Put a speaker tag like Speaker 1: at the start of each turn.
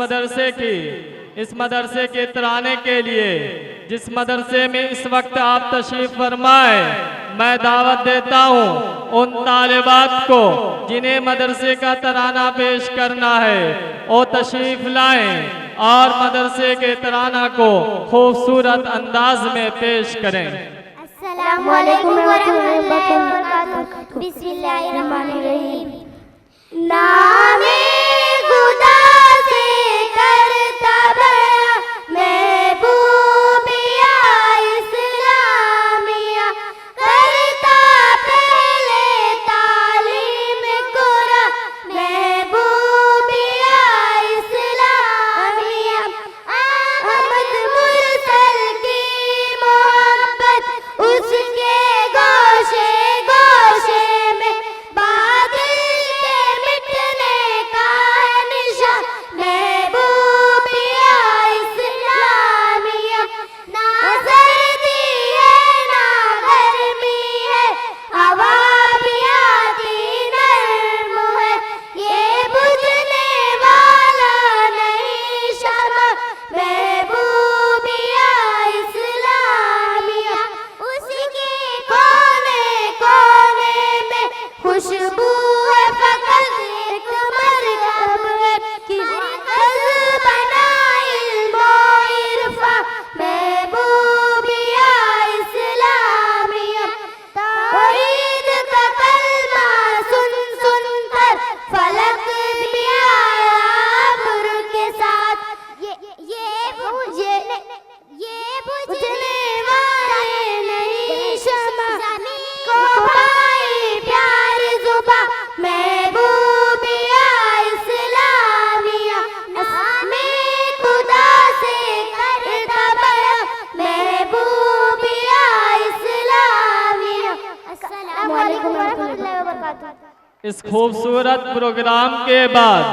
Speaker 1: इस मदरसे के तराने के लिए जिस मदरसे में इस वक्त आप तशरीफ फरमाए, मैं दावत देता हूँ उन तालिबात को जिन्हें मदरसे का तराना पेश करना है, वो तशरीफ लाएं और मदरसे के तराना को खूबसूरत अंदाज में पेश करें।
Speaker 2: अस्सलामु अलैकुम रहमतुल्लाहि व बरकातहू। बिस्मिल्लाहिर्रहमानिर्रहीम। नामे खुदा से करता बया महबूबिया इस्लामिया, करता पहले तालीम कुरान महबूबिया इस्लामिया, अहमद मुरसल की मोहब्बत उसके गोशे गोशे में, बादल के मिटने का निशान महबूबिया इस्लामिया, ना सर्दी है ना गर्मी है, हवा भी आती नर्म है, ये बुझने वाला नहीं शमा महबूबिया इस्लामिया, उसके कोने कोने में खुशबू है फकत एक मरकब है, कि मरकज बना इल्म व इरफा महबूबिया इस्लामिया, तौहीद का कलमा सुन सुन कर फलक भी आया अब्र के साथ, ये बुझने वाले नहीं शमा को पाई प्यार जुबा महबूबिया इस्लामिया, में खुदा से करता बया महबूबिया इस्लामिया। अस्सलामु अलैकुम रहमतुल्लाहि व बरकातहू।
Speaker 1: इस खूबसूरत प्रोग्राम के बाद